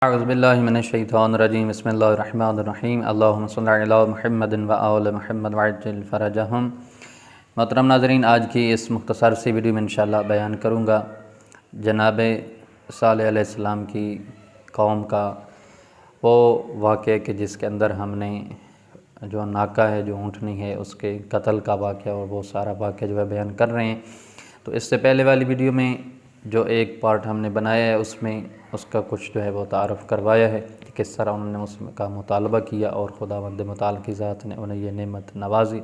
اعوذ باللہ من الشیطان الرجیم بسم اللہ الرحمن الرحیم اللہم صلی علی محمد و آل محمد وعجل فرجہم۔ محترم ناظرین، آج کی اس مختصر سی ویڈیو میں انشاءاللہ بیان کروں گا جناب صالح علیہ السلام کی قوم کا وہ واقعہ کہ جس کے اندر ہم نے جو ناکہ ہے، جو اونٹنی ہے، اس کے قتل کا واقعہ اور وہ سارا واقعہ جو ہے بیان کر رہے ہیں۔ تو اس سے پہلے والی ویڈیو میں جو ایک پارٹ ہم نے بنایا ہے اس میں اس کا کچھ جو ہے وہ تعارف کروایا ہے کہ کس طرح انہوں نے اس کا مطالبہ کیا اور خداوند متعال کی ذات نے انہیں یہ نعمت نوازی۔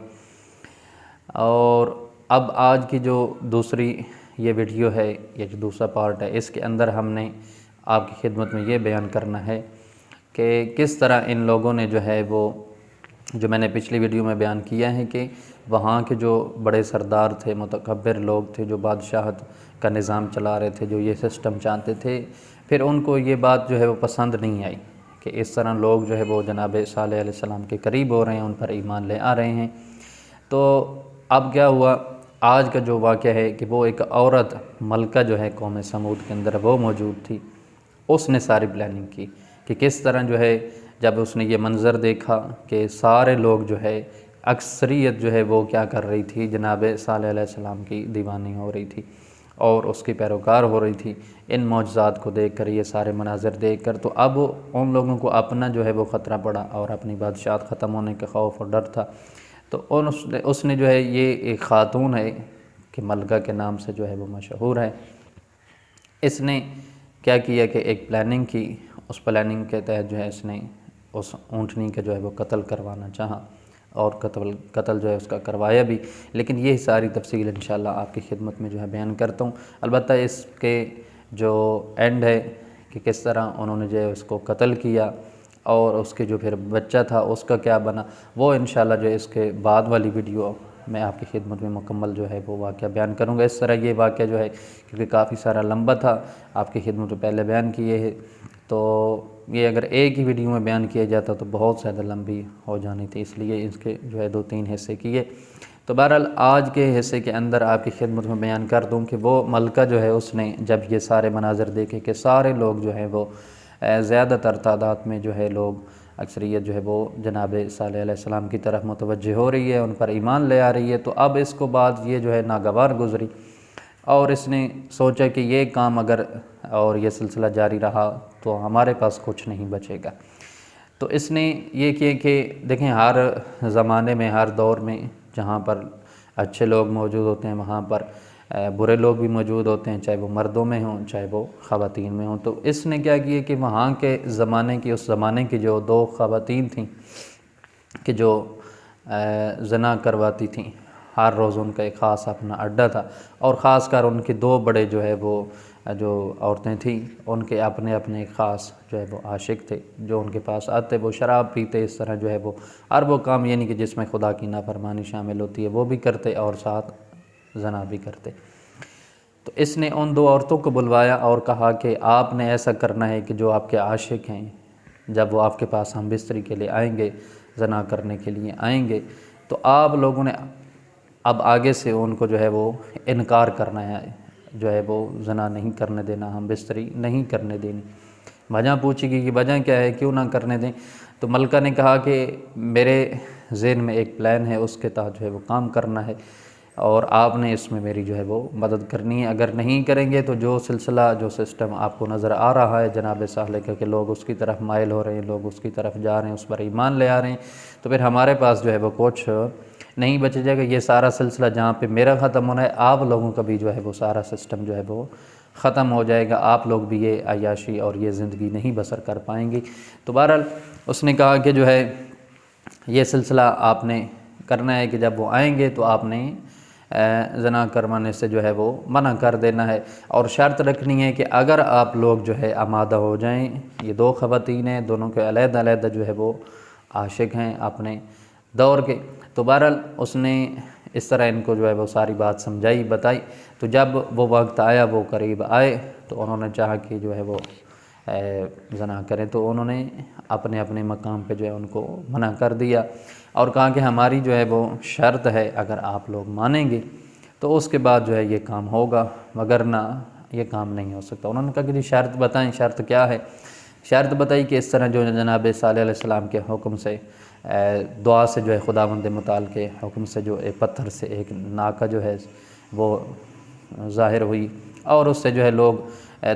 اور اب آج کی جو دوسری یہ ویڈیو ہے، یہ جو دوسرا پارٹ ہے، اس کے اندر ہم نے آپ کی خدمت میں یہ بیان کرنا ہے کہ کس طرح ان لوگوں نے جو ہے وہ جو میں نے پچھلی ویڈیو میں بیان کیا ہے کہ وہاں کے جو بڑے سردار تھے، متکبر لوگ تھے، جو بادشاہت کا نظام چلا رہے تھے، جو یہ سسٹم چاہتے تھے، پھر ان کو یہ بات جو ہے وہ پسند نہیں آئی کہ اس طرح لوگ جو ہے وہ جناب صالح علیہ السلام کے قریب ہو رہے ہیں، ان پر ایمان لے آ رہے ہیں۔ تو اب کیا ہوا، آج کا جو واقعہ ہے کہ وہ ایک عورت ملکہ جو ہے قوم سمود کے اندر وہ موجود تھی، اس نے ساری پلاننگ کی کہ کس طرح جو ہے جب اس نے یہ منظر دیکھا کہ سارے لوگ جو ہے اکثریت جو ہے وہ کیا کر رہی تھی، جناب صالح علیہ السلام کی دیوانی ہو رہی تھی اور اس کی پیروکار ہو رہی تھی، ان معجزات کو دیکھ کر، یہ سارے مناظر دیکھ کر، تو اب ان لوگوں کو اپنا جو ہے وہ خطرہ پڑا اور اپنی بادشاہت ختم ہونے کا خوف اور ڈر تھا۔ تو اس نے جو ہے، یہ ایک خاتون ہے کہ ملکہ کے نام سے جو ہے وہ مشہور ہے، اس نے کیا کیا کہ ایک پلاننگ کی، اس پلاننگ کے تحت جو ہے اس نے اس اونٹنی کا جو ہے وہ قتل کروانا چاہا اور قتل جو ہے اس کا کروایا بھی، لیکن یہ ساری تفصیل انشاءاللہ آپ کی خدمت میں جو ہے بیان کرتا ہوں۔ البتہ اس کے جو اینڈ ہے کہ کس طرح انہوں نے جو ہے اس کو قتل کیا اور اس کے جو پھر بچہ تھا اس کا کیا بنا، وہ انشاءاللہ جو ہے اس کے بعد والی ویڈیو میں آپ کی خدمت میں مکمل جو ہے وہ واقعہ بیان کروں گا۔ اس طرح یہ واقعہ جو ہے کیونکہ کافی سارا لمبا تھا، آپ کی خدمت میں پہلے بیان کیے ہے، تو یہ اگر ایک ہی ویڈیو میں بیان کیا جاتا تو بہت زیادہ لمبی ہو جانی تھی، اس لیے اس کے جو ہے 2-3 حصے کیے۔ تو بہرحال آج کے حصے کے اندر آپ کی خدمت میں بیان کر دوں کہ وہ ملکہ جو ہے اس نے جب یہ سارے مناظر دیکھے کہ سارے لوگ جو ہے وہ زیادہ تر تعداد میں جو ہے لوگ، اکثریت جو ہے وہ جناب صالح علیہ السلام کی طرف متوجہ ہو رہی ہے، ان پر ایمان لے آ رہی ہے، تو اب اس کو بعد یہ جو ہے ناگوار گزری اور اس نے سوچا کہ یہ کام اگر اور یہ سلسلہ جاری رہا تو ہمارے پاس کچھ نہیں بچے گا۔ تو اس نے یہ کیا کہ دیکھیں، ہر زمانے میں، ہر دور میں جہاں پر اچھے لوگ موجود ہوتے ہیں وہاں پر برے لوگ بھی موجود ہوتے ہیں، چاہے وہ مردوں میں ہوں چاہے وہ خواتین میں ہوں۔ تو اس نے کیا کیا کہ وہاں کے زمانے کی، اس زمانے کی جو 2 خواتین تھیں کہ جو زنا کرواتی تھیں، ہر روز ان کا ایک خاص اپنا اڈا تھا، اور خاص کر ان کے 2 بڑے جو ہے وہ جو عورتیں تھیں، ان کے اپنے اپنے خاص جو ہے وہ عاشق تھے، جو ان کے پاس آتے، وہ شراب پیتے، اس طرح جو ہے وہ ہر وہ کام یعنی کہ جس میں خدا کی نافرمانی شامل ہوتی ہے وہ بھی کرتے اور ساتھ زنا بھی کرتے۔ تو اس نے ان 2 عورتوں کو بلوایا اور کہا کہ آپ نے ایسا کرنا ہے کہ جو آپ کے عاشق ہیں، جب وہ آپ کے پاس ہم بستری کے لیے آئیں گے، زنا کرنے کے لیے آئیں گے، تو آپ لوگوں نے اب آگے سے ان کو جو ہے وہ انکار کرنا ہے، جو ہے وہ زنا نہیں کرنے دینا، ہم بستری نہیں کرنے دینی۔ وجہ پوچھی گئی کہ وجہ کیا ہے، کیوں نہ کرنے دیں؟ تو ملکہ نے کہا کہ میرے ذہن میں ایک پلان ہے، اس کے تحت جو ہے وہ کام کرنا ہے اور آپ نے اس میں میری جو ہے وہ مدد کرنی ہے۔ اگر نہیں کریں گے تو جو سلسلہ، جو سسٹم آپ کو نظر آ رہا ہے جناب صالح کا کہ لوگ اس کی طرف مائل ہو رہے ہیں، لوگ اس کی طرف جا رہے ہیں، اس پر ایمان لے آ رہے ہیں، تو پھر ہمارے پاس جو ہے وہ کچھ نہیں بچ جائے گا۔ یہ سارا سلسلہ جہاں پہ میرا ختم ہونا ہے، آپ لوگوں کا بھی جو ہے وہ سارا سسٹم جو ہے وہ ختم ہو جائے گا، آپ لوگ بھی یہ عیاشی اور یہ زندگی نہیں بسر کر پائیں گے۔ تو بہرحال اس نے کہا کہ جو ہے یہ سلسلہ آپ نے کرنا ہے کہ جب وہ آئیں گے تو آپ نے زنا کروانے سے جو ہے وہ منع کر دینا ہے، اور شرط رکھنی ہے کہ اگر آپ لوگ جو ہے آمادہ ہو جائیں، یہ 2 خواتین ہیں، دونوں کے علیحدہ علیحدہ جو ہے وہ عاشق ہیں اپنے دور کے۔ تو بہرحال اس نے اس طرح ان کو جو ہے وہ ساری بات سمجھائی، بتائی۔ تو جب وہ وقت آیا، وہ قریب آئے، تو انہوں نے چاہا کہ جو ہے وہ زنا کریں، تو انہوں نے اپنے اپنے مقام پہ جو ہے ان کو منع کر دیا اور کہا کہ ہماری جو ہے وہ شرط ہے، اگر آپ لوگ مانیں گے تو اس کے بعد جو ہے یہ کام ہوگا، وگرنہ یہ کام نہیں ہو سکتا۔ انہوں نے کہا کہ جی شرط بتائیں، شرط کیا ہے؟ شرط بتائی کہ اس طرح جو جناب صالح علیہ السلام کے حکم سے دعا سے جو ہے خداوند متعال کے حکم سے جو پتھر سے ایک ناکہ جو ہے وہ ظاہر ہوئی، اور اس سے جو ہے لوگ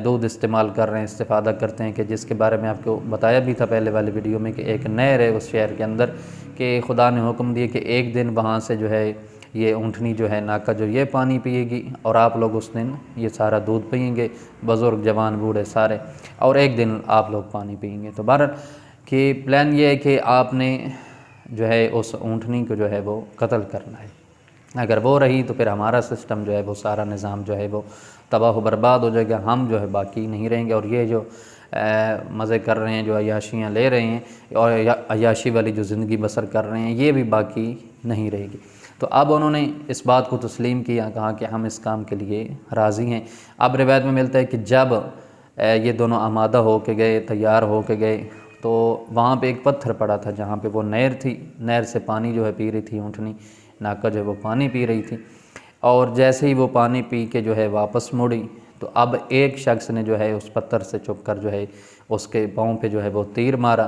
دودھ استعمال کر رہے ہیں، استفادہ کرتے ہیں، کہ جس کے بارے میں آپ کو بتایا بھی تھا پہلے والے ویڈیو میں کہ ایک نہر ہے اس شہر کے اندر، کہ خدا نے حکم دیے کہ ایک دن وہاں سے جو ہے یہ اونٹنی جو ہے ناکہ جو یہ پانی پیے گی، اور آپ لوگ اس دن یہ سارا دودھ پئیں گے، بزرگ جوان بوڑھے سارے، اور ایک دن آپ لوگ پانی پئیں گے۔ تو بہرحال کہ پلان یہ ہے کہ آپ نے جو ہے اس اونٹنی کو جو ہے وہ قتل کرنا ہے، اگر وہ رہی تو پھر ہمارا سسٹم جو ہے وہ سارا نظام جو ہے وہ تباہ و برباد ہو جائے گا، ہم جو ہے باقی نہیں رہیں گے، اور یہ جو مزے کر رہے ہیں، جو عیاشیاں لے رہے ہیں اور عیاشی والی جو زندگی بسر کر رہے ہیں، یہ بھی باقی نہیں رہے گی۔ تو اب انہوں نے اس بات کو تسلیم کیا، کہا کہ ہم اس کام کے لیے راضی ہیں۔ اب روایت میں ملتا ہے کہ جب یہ دونوں آمادہ ہو کے گئے، تیار ہو کے گئے، تو وہاں پہ ایک پتھر پڑا تھا جہاں پہ وہ نہر تھی، نہر سے پانی جو ہے پی رہی تھی اونٹنی ناکہ جو ہے وہ پانی پی رہی تھی، اور جیسے ہی وہ پانی پی کے جو ہے واپس مڑی، تو اب ایک شخص نے جو ہے اس پتھر سے چھپ کر جو ہے اس کے پاؤں پہ جو ہے وہ تیر مارا،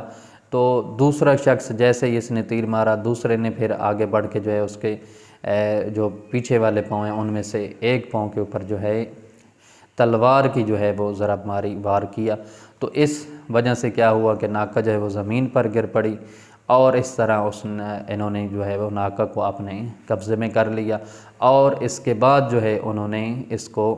تو دوسرا شخص جیسے ہی اس نے تیر مارا، دوسرے نے پھر آگے بڑھ کے جو ہے اس کے جو پیچھے والے پاؤں ہیں ان میں سے ایک پاؤں کے اوپر جو ہے تلوار کی جو ہے وہ ضرب ماری، وار کیا، تو اس وجہ سے کیا ہوا کہ ناکہ جو ہے وہ زمین پر گر پڑی، اور اس طرح انہوں نے جو ہے وہ ناکہ کو اپنے قبضے میں کر لیا، اور اس کے بعد جو ہے انہوں نے اس کو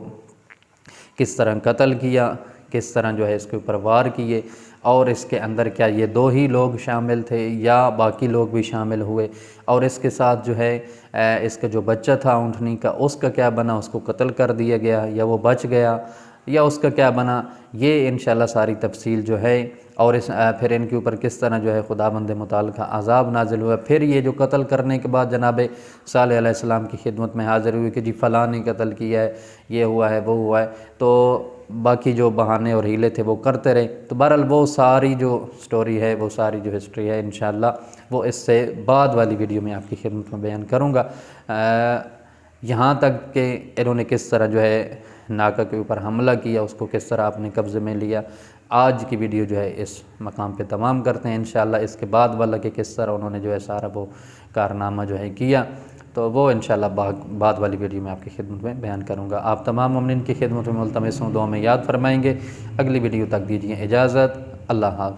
کس طرح قتل کیا، کس طرح جو ہے اس کے اوپر وار کیے، اور اس کے اندر کیا یہ دو ہی لوگ شامل تھے یا باقی لوگ بھی شامل ہوئے، اور اس کے ساتھ جو ہے اس کا جو بچہ تھا اونٹنی کا، اس کا کیا بنا، اس کو قتل کر دیا گیا یا وہ بچ گیا یا اس کا کیا بنا، یہ انشاءاللہ ساری تفصیل جو ہے، اور پھر ان کے اوپر کس طرح جو ہے خداوند متعال کا عذاب نازل ہوا۔ پھر یہ جو قتل کرنے کے بعد جناب صالح علیہ السلام کی خدمت میں حاضر ہوئی کہ جی فلاں نے قتل کیا ہے، یہ ہوا ہے، وہ ہوا ہے، تو باقی جو بہانے اور ہیلے تھے وہ کرتے رہے۔ تو بہرحال وہ ساری جو سٹوری ہے، وہ ساری جو ہسٹری ہے، انشاءاللہ وہ اس سے بعد والی ویڈیو میں آپ کی خدمت میں بیان کروں گا، یہاں تک کہ انہوں نے کس طرح جو ہے ناکہ کے اوپر حملہ کیا، اس کو کس طرح اپنے قبضے میں لیا۔ آج کی ویڈیو جو ہے اس مقام پہ تمام کرتے ہیں انشاءاللہ، اس کے بعد والا کہ کس طرح انہوں نے جو ہے سارا وہ کارنامہ جو ہے کیا، تو وہ انشاءاللہ بعد والی ویڈیو میں آپ کی خدمت میں بیان کروں گا۔ آپ تمام مومنین کی خدمت میں ملتمس ہوں، دعا میں یاد فرمائیں گے۔ اگلی ویڈیو تک دیجیے اجازت، اللہ حافظ۔